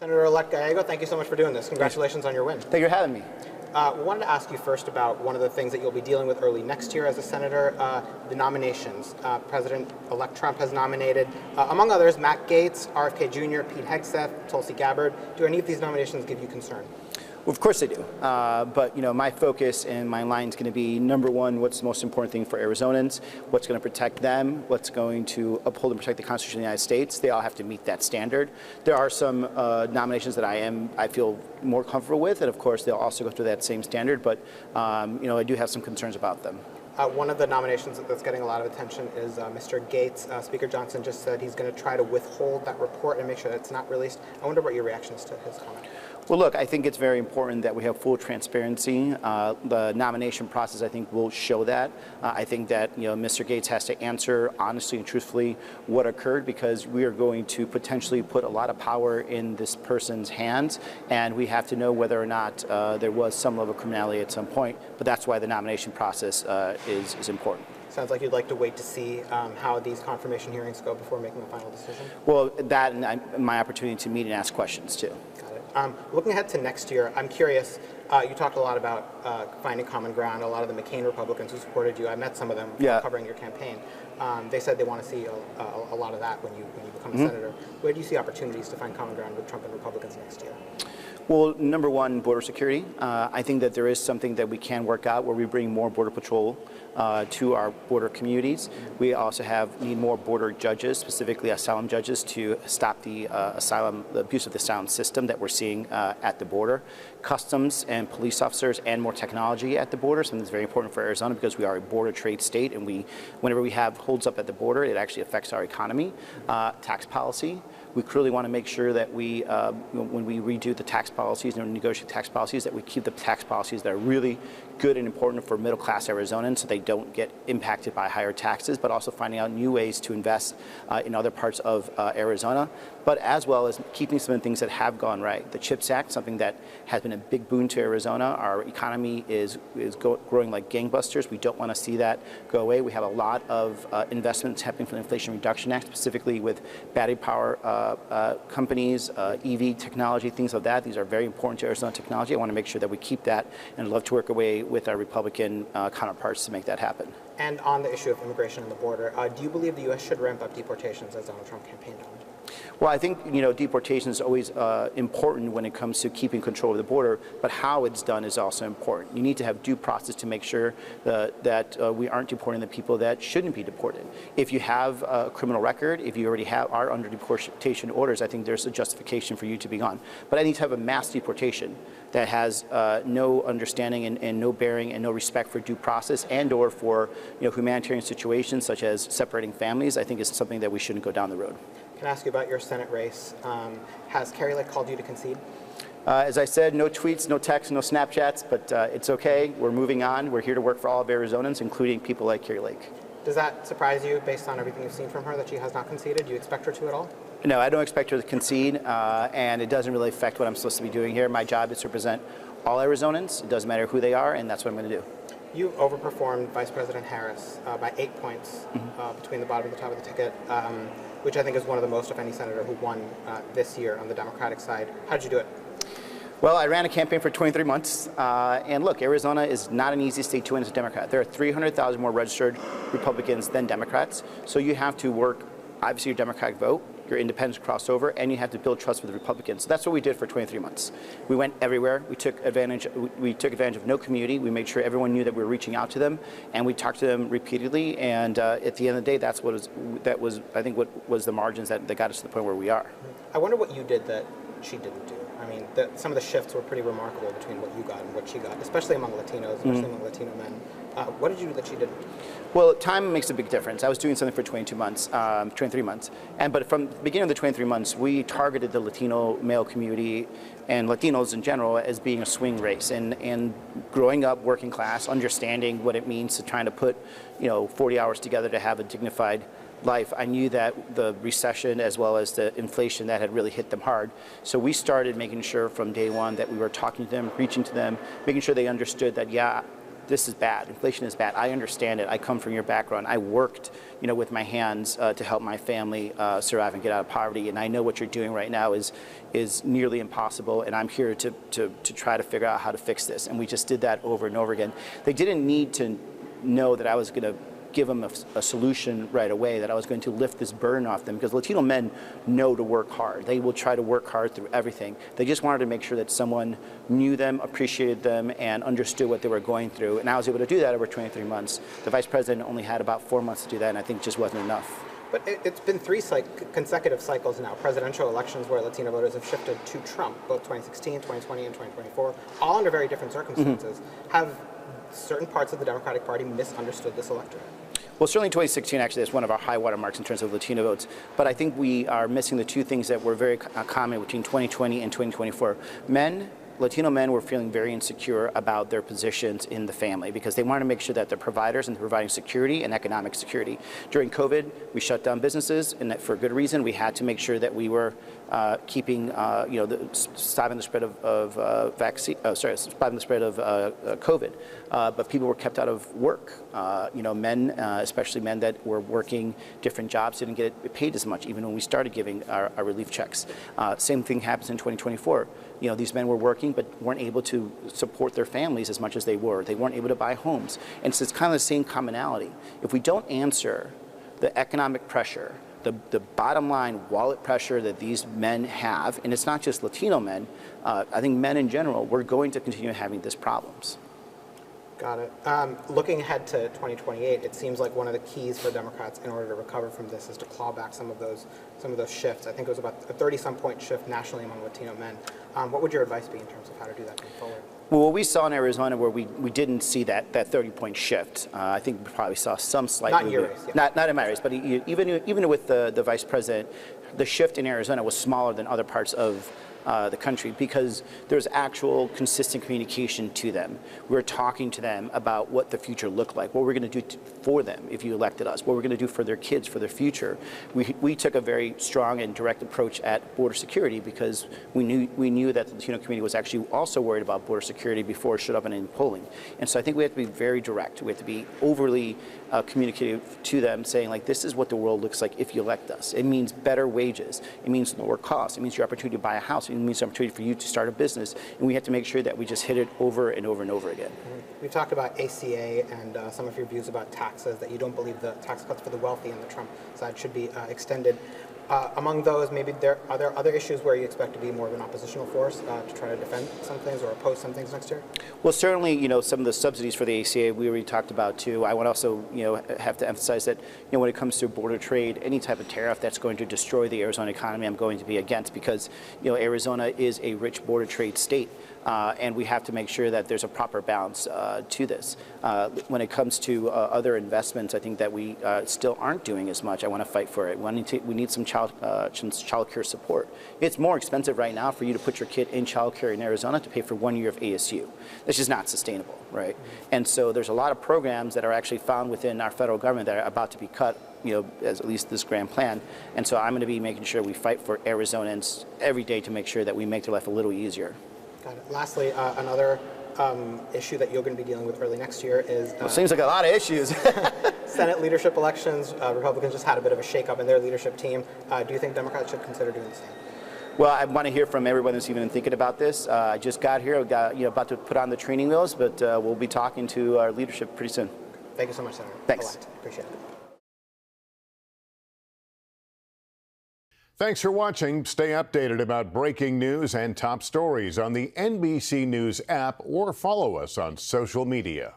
Senator-elect Gallego, thank you so much for doing this. Congratulations on your win. Thank you for having me. We wanted to ask you first about one of the things that you'll be dealing with early next year as a senator, the nominations. President-elect Trump has nominated, among others, Matt Gaetz, RFK Jr., Pete Hegseth, Tulsi Gabbard. Do any of these nominations give you concern? Well, of course they do. But my focus and my line is going to be, number one, what's the most important thing for Arizonans? What's going to protect them? What's going to uphold and protect the Constitution of the United States? They all have to meet that standard. There are some nominations that I feel more comfortable with, and of course they'll also go through that same standard. But I do have some concerns about them. One of the nominations that's getting a lot of attention is Mr. Gaetz. Speaker Johnson just said he's going to try to withhold that report and make sure that it's not released. I wonder what your reaction is to his comment. Well, look, I think it's very important that we have full transparency. The nomination process, I think, will show that. I think that Mr. Gaetz has to answer honestly and truthfully what occurred, because we are going to potentially put a lot of power in this person's hands, and we have to know whether or not there was some level of criminality at some point. But that's why the nomination process is important. Sounds like you'd like to wait to see how these confirmation hearings go before making a final decision. Well, that and my opportunity to meet and ask questions too. Got it. Looking ahead to next year, I'm curious. You talked a lot about finding common ground. A lot of the McCain Republicans who supported you, I met some of them covering your campaign. They said they want to see a lot of that when you become a senator. Where do you see opportunities to find common ground with Trump and Republicans next year? Well, number one, border security. I think that there is something that we can work out where we bring more Border Patrol to our border communities. We also need more border judges, specifically asylum judges, to stop the abuse of the asylum system that we're seeing at the border. Customs and police officers and more technology at the border, something that's very important for Arizona because we are a border trade state, and whenever we have holds up at the border, it actually affects our economy. Tax policy. We clearly want to make sure that we, when we redo the tax policies and negotiate tax policies, that we keep the tax policies that are really good and important for middle-class Arizonans so they don't get impacted by higher taxes, but also finding out new ways to invest in other parts of Arizona, but as well as keeping some of the things that have gone right. The CHIPS Act, something that has been a big boon to Arizona. Our economy is growing like gangbusters. We don't want to see that go away. We have a lot of investments happening from the Inflation Reduction Act, specifically with battery power companies, EV technology, things like that. These are very important to Arizona technology. I want to make sure that we keep that, and I'd love to work away with our Republican counterparts to make that happen. And on the issue of immigration and the border, do you believe the U.S. should ramp up deportations as Donald Trump campaigned on? Well, I think deportation is always important when it comes to keeping control of the border, but how it's done is also important. You need to have due process to make sure that we aren't deporting the people that shouldn't be deported. If you have a criminal record, if you already are under deportation orders, I think there's a justification for you to be gone. But I need to have a mass deportation that has no understanding and no bearing and no respect for due process and/or for humanitarian situations such as separating families. I think is something that we shouldn't go down the road. Can I ask you about your Senate race? Has Kari Lake called you to concede? As I said, no tweets, no texts, no Snapchats, but it's okay. We're moving on. We're here to work for all of Arizonans, including people like Kari Lake. Does that surprise you, based on everything you've seen from her, that she has not conceded? Do you expect her to at all? No, I don't expect her to concede, and it doesn't really affect what I'm supposed to be doing here. My job is to represent all Arizonans. It doesn't matter who they are, and that's what I'm going to do. You overperformed Vice President Harris by 8 points between the bottom and the top of the ticket, which I think is one of the most of any senator who won this year on the Democratic side. How did you do it? Well, I ran a campaign for 23 months, and look, Arizona is not an easy state to win as a Democrat. There are 300,000 more registered Republicans than Democrats, so you have to work, obviously, your Democratic vote, your independents crossover, and you have to build trust with the Republicans. So that's what we did for 23 months. We went everywhere. We took advantage of no community. We made sure everyone knew that we were reaching out to them, and we talked to them repeatedly. And at the end of the day, that was I think what was the margins that got us to the point where we are. I wonder what you did that she didn't do. I mean, some of the shifts were pretty remarkable between what you got and what she got, especially among Latinos, especially among Latino men. What did you do that she didn't? Well, time makes a big difference. I was doing something for 23 months, but from the beginning of the 23 months, we targeted the Latino male community and Latinos in general as being a swing race. And growing up working class, understanding what it means to trying to put 40 hours together to have a dignified life, I knew that the recession as well as the inflation that had really hit them hard. So we started making sure from day one that we were talking to them, reaching to them, making sure they understood that, yeah, this is bad. Inflation is bad. I understand it. I come from your background. I worked, with my hands to help my family survive and get out of poverty. And I know what you're doing right now is nearly impossible. And I'm here to try to figure out how to fix this. And we just did that over and over again. They didn't need to know that I was going to give them a solution right away, that I was going to lift this burden off them, because Latino men know to work hard. They will try to work hard through everything. They just wanted to make sure that someone knew them, appreciated them, and understood what they were going through. And I was able to do that over 23 months. The vice president only had about 4 months to do that, and I think it just wasn't enough. But it's been 3 consecutive cycles now, presidential elections where Latino voters have shifted to Trump, both 2016, 2020, and 2024, all under very different circumstances. Have certain parts of the Democratic Party misunderstood this electorate? Well, certainly 2016 actually is one of our high water marks in terms of Latino votes. But I think we are missing the 2 things that were very common between 2020 and 2024. Latino men were feeling very insecure about their positions in the family because they wanted to make sure that they're providers and providing security and economic security. During COVID, we shut down businesses, and that for good reason. We had to make sure that we were keeping, stopping the spread of stopping the spread of COVID. But people were kept out of work. Men, especially men that were working different jobs, didn't get paid as much, even when we started giving our relief checks. Same thing happens in 2024. These men were working but weren't able to support their families as much as they were. They weren't able to buy homes. And so it's kind of the same commonality. If we don't answer the economic pressure, the bottom line wallet pressure that these men have, and it's not just Latino men, I think men in general, we're going to continue having these problems. Got it. Looking ahead to 2028, it seems like one of the keys for Democrats in order to recover from this is to claw back some of those shifts. I think it was about a 30-some point shift nationally among Latino men. What would your advice be in terms of how to do that going forward? Well, what we saw in Arizona, where we didn't see that 30-point shift, I think we probably saw some slight not in your race, yeah. Not in my race, but even with the vice president, the shift in Arizona was smaller than other parts of the country because there's actual consistent communication to them. We're talking to them about what the future looked like, what we're going to do for them if you elected us, what we're going to do for their kids, for their future. We took a very strong and direct approach at border security because we knew that the Latino community was actually also worried about border security before it showed up in any polling. And so I think we have to be very direct. We have to be overly communicative to them, saying like, this is what the world looks like if you elect us. It means better wages. It means lower costs. It means your opportunity to buy a house. It means the opportunity for you to start a business. And we have to make sure that we just hit it over and over and over again. Mm-hmm. We've talked about ACA and some of your views about taxes, that you don't believe the tax cuts for the wealthy on the Trump side should be extended. Among those, maybe are there other issues where you expect to be more of an oppositional force to try to defend some things or oppose some things next year? Well, certainly, some of the subsidies for the ACA we already talked about too. I would also, have to emphasize that, when it comes to border trade, any type of tariff that's going to destroy the Arizona economy, I'm going to be against because, Arizona is a rich border trade state. And we have to make sure that there's a proper balance to this. When it comes to other investments, I think that we still aren't doing as much. I want to fight for it. We need some child care support. It's more expensive right now for you to put your kid in child care in Arizona to pay for 1 year of ASU. That's just not sustainable, right? And so there's a lot of programs that are actually found within our federal government that are about to be cut, as at least this grand plan. And so I'm going to be making sure we fight for Arizonans every day to make sure that we make their life a little easier. Got it. Lastly, another issue that you're going to be dealing with early next year is... Well, seems like a lot of issues. Senate leadership elections. Republicans just had a bit of a shakeup in their leadership team. Do you think Democrats should consider doing the same? Well, I want to hear from everyone that's even thinking about this. I just got here. I got about to put on the training wheels, but we'll be talking to our leadership pretty soon. Thank you so much, Senator. Thanks. Appreciate it. Thanks for watching. Stay updated about breaking news and top stories on the NBC News app or follow us on social media.